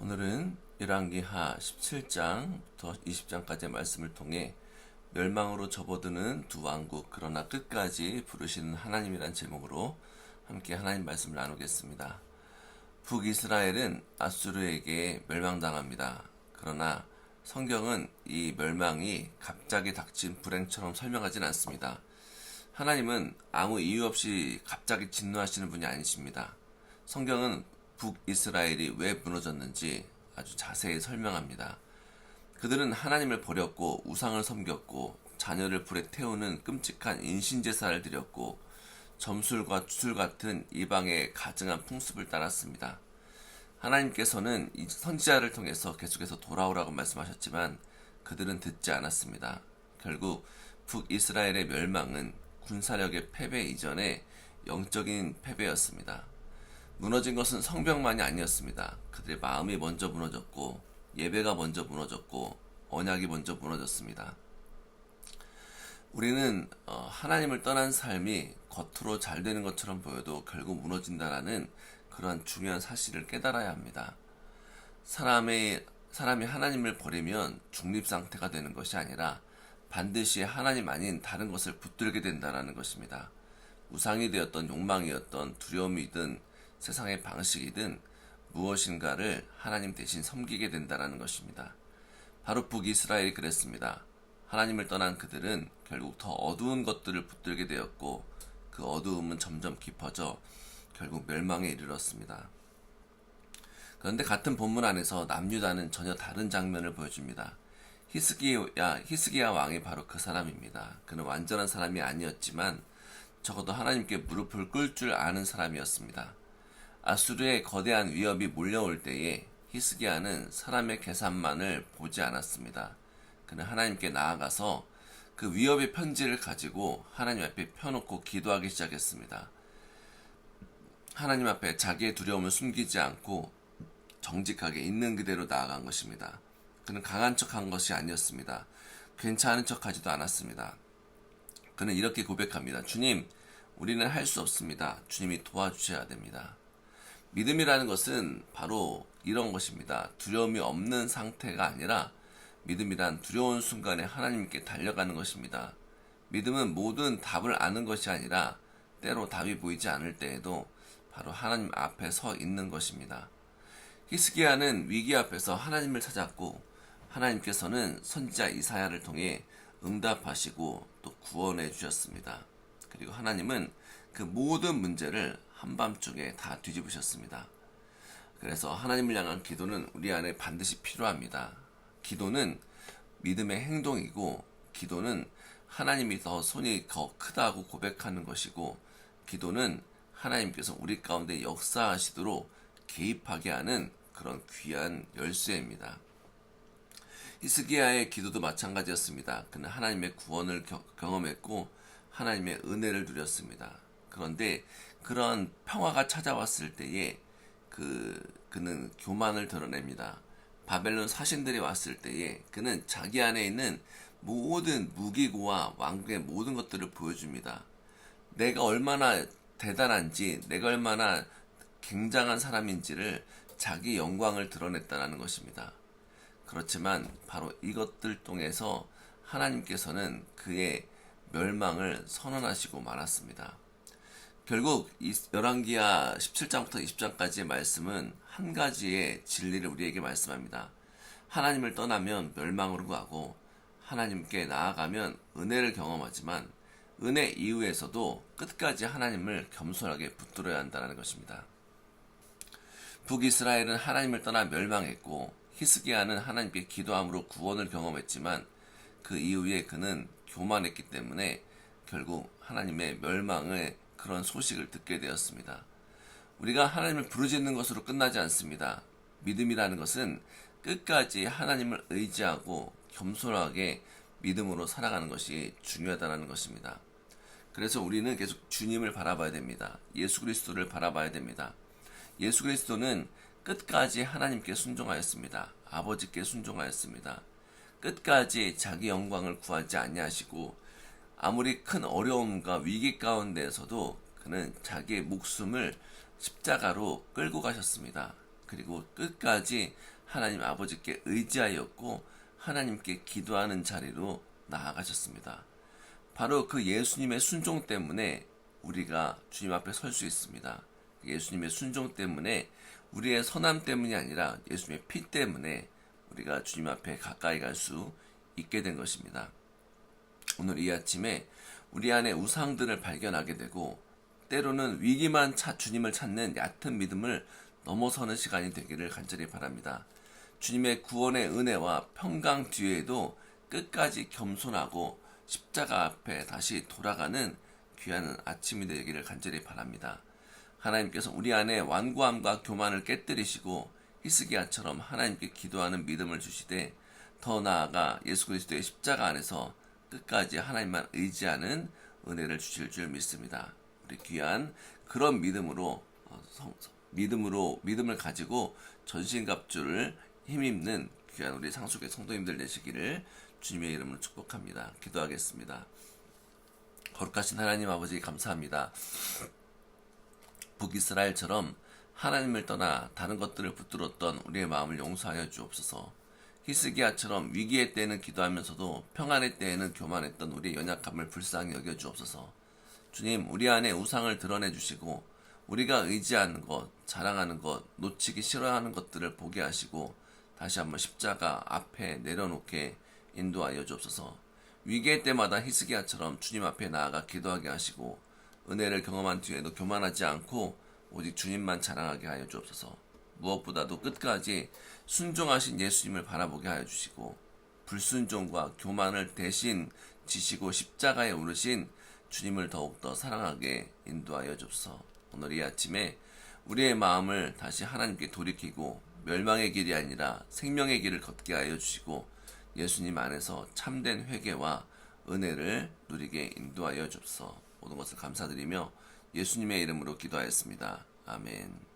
오늘은 열왕기하 17장부터 20장까지의 말씀을 통해 멸망으로 접어드는 두 왕국 그러나 끝까지 부르시는 하나님이란 제목으로 함께 하나님 말씀을 나누겠습니다. 북이스라엘은 아수르에게 멸망당합니다. 그러나 성경은 이 멸망이 갑자기 닥친 불행처럼 설명하진 않습니다. 하나님은 아무 이유 없이 갑자기 진노하시는 분이 아니십니다. 성경은 북이스라엘이 왜 무너졌는지 아주 자세히 설명합니다. 그들은 하나님을 버렸고 우상을 섬겼고 자녀를 불에 태우는 끔찍한 인신제사를 드렸고 점술과 주술 같은 이방의 가증한 풍습을 따랐습니다. 하나님께서는 이 선지자를 통해서 계속해서 돌아오라고 말씀하셨지만 그들은 듣지 않았습니다. 결국 북이스라엘의 멸망은 군사력의 패배 이전에 영적인 패배였습니다. 무너진 것은 성벽만이 아니었습니다. 그들의 마음이 먼저 무너졌고 예배가 먼저 무너졌고 언약이 먼저 무너졌습니다. 우리는 하나님을 떠난 삶이 겉으로 잘 되는 것처럼 보여도 결국 무너진다라는 그러한 중요한 사실을 깨달아야 합니다. 사람이 하나님을 버리면 중립상태가 되는 것이 아니라 반드시 하나님 아닌 다른 것을 붙들게 된다는 것입니다. 우상이 되었던 욕망이었던 두려움이든 세상의 방식이든 무엇인가를 하나님 대신 섬기게 된다는 것입니다. 바로 북이스라엘이 그랬습니다. 하나님을 떠난 그들은 결국 더 어두운 것들을 붙들게 되었고 그 어두움은 점점 깊어져 결국 멸망에 이르렀습니다. 그런데 같은 본문 안에서 남유다는 전혀 다른 장면을 보여줍니다. 히스기야 왕이 바로 그 사람입니다. 그는 완전한 사람이 아니었지만 적어도 하나님께 무릎을 꿇을 줄 아는 사람이었습니다. 아수르의 거대한 위협이 몰려올 때에 히스기야는 사람의 계산만을 보지 않았습니다. 그는 하나님께 나아가서 그 위협의 편지를 가지고 하나님 앞에 펴놓고 기도하기 시작했습니다. 하나님 앞에 자기의 두려움을 숨기지 않고 정직하게 있는 그대로 나아간 것입니다. 그는 강한 척한 것이 아니었습니다. 괜찮은 척하지도 않았습니다. 그는 이렇게 고백합니다. 주님, 우리는 할 수 없습니다. 주님이 도와주셔야 됩니다. 믿음이라는 것은 바로 이런 것입니다. 두려움이 없는 상태가 아니라 믿음이란 두려운 순간에 하나님께 달려가는 것입니다. 믿음은 모든 답을 아는 것이 아니라 때로 답이 보이지 않을 때에도 바로 하나님 앞에 서 있는 것입니다. 히스기야는 위기 앞에서 하나님을 찾았고 하나님께서는 선지자 이사야를 통해 응답하시고 또 구원해 주셨습니다. 그리고 하나님은 그 모든 문제를 한밤중에 다 뒤집으셨습니다. 그래서 하나님을 향한 기도는 우리 안에 반드시 필요합니다. 기도는 믿음의 행동이고 기도는 하나님이 더 손이 더 크다고 고백하는 것이고 기도는 하나님께서 우리 가운데 역사하시도록 개입하게 하는 그런 귀한 열쇠입니다. 히스기야의 기도도 마찬가지였습니다. 그는 하나님의 구원을 경험했고 하나님의 은혜를 누렸습니다. 그런데 그런 평화가 찾아왔을 때에 그는 교만을 드러냅니다. 바벨론 사신들이 왔을 때에 그는 자기 안에 있는 모든 무기고와 왕국의 모든 것들을 보여줍니다. 내가 얼마나 대단한지, 내가 얼마나 굉장한 사람인지를 자기 영광을 드러냈다는 것입니다. 그렇지만 바로 이것들 통해서 하나님께서는 그의 멸망을 선언하시고 말았습니다. 결국 열왕기하 17장부터 20장까지의 말씀은 한 가지의 진리를 우리에게 말씀합니다. 하나님을 떠나면 멸망으로 가고 하나님께 나아가면 은혜를 경험하지만 은혜 이후에서도 끝까지 하나님을 겸손하게 붙들어야 한다는 것입니다. 북이스라엘은 하나님을 떠나 멸망했고 히스기야는 하나님께 기도함으로 구원을 경험했지만 그 이후에 그는 교만했기 때문에 결국 하나님의 멸망의 그런 소식을 듣게 되었습니다. 우리가 하나님을 부르짖는 것으로 끝나지 않습니다. 믿음이라는 것은 끝까지 하나님을 의지하고 겸손하게 믿음으로 살아가는 것이 중요하다는 것입니다. 그래서 우리는 계속 주님을 바라봐야 됩니다. 예수 그리스도를 바라봐야 됩니다. 예수 그리스도는 끝까지 하나님께 순종하였습니다. 아버지께 순종하였습니다. 끝까지 자기 영광을 구하지 아니하시고 아무리 큰 어려움과 위기 가운데에서도 그는 자기의 목숨을 십자가로 끌고 가셨습니다. 그리고 끝까지 하나님 아버지께 의지하였고 하나님께 기도하는 자리로 나아가셨습니다. 바로 그 예수님의 순종 때문에 우리가 주님 앞에 설 수 있습니다. 예수님의 순종 때문에 우리의 선함 때문이 아니라 예수님의 피 때문에 우리가 주님 앞에 가까이 갈 수 있게 된 것입니다. 오늘 이 아침에 우리 안에 우상들을 발견하게 되고 때로는 위기만 주님을 찾는 얕은 믿음을 넘어서는 시간이 되기를 간절히 바랍니다. 주님의 구원의 은혜와 평강 뒤에도 끝까지 겸손하고 십자가 앞에 다시 돌아가는 귀한 아침이 되기를 간절히 바랍니다. 하나님께서 우리 안에 완고함과 교만을 깨뜨리시고 히스기야처럼 하나님께 기도하는 믿음을 주시되 더 나아가 예수 그리스도의 십자가 안에서 끝까지 하나님만 의지하는 은혜를 주실 줄 믿습니다. 우리 귀한 그런 믿음을 가지고 전신갑주를 힘입는 귀한 우리 상속의 성도님들 되시기를 주님의 이름으로 축복합니다. 기도하겠습니다. 거룩하신 하나님 아버지 감사합니다. 북이스라엘처럼 하나님을 떠나 다른 것들을 붙들었던 우리의 마음을 용서하여 주옵소서. 히스기야처럼 위기의 때에는 기도하면서도 평안의 때에는 교만했던 우리의 연약함을 불쌍히 여겨 주옵소서. 주님, 우리 안에 우상을 드러내 주시고 우리가 의지하는 것, 자랑하는 것, 놓치기 싫어하는 것들을 보게 하시고 다시 한번 십자가 앞에 내려놓게 인도하여 주옵소서. 위기의 때마다 히스기야처럼 주님 앞에 나아가 기도하게 하시고 은혜를 경험한 뒤에도 교만하지 않고 오직 주님만 자랑하게 하여 주옵소서. 무엇보다도 끝까지 순종하신 예수님을 바라보게 하여 주시고 불순종과 교만을 대신 지시고 십자가에 오르신 주님을 더욱더 사랑하게 인도하여 주옵소서. 오늘 이 아침에 우리의 마음을 다시 하나님께 돌이키고 멸망의 길이 아니라 생명의 길을 걷게 하여 주시고 예수님 안에서 참된 회개와 은혜를 누리게 인도하여 주옵소서. 모든 것을 감사드리며 예수님의 이름으로 기도하였습니다. 아멘.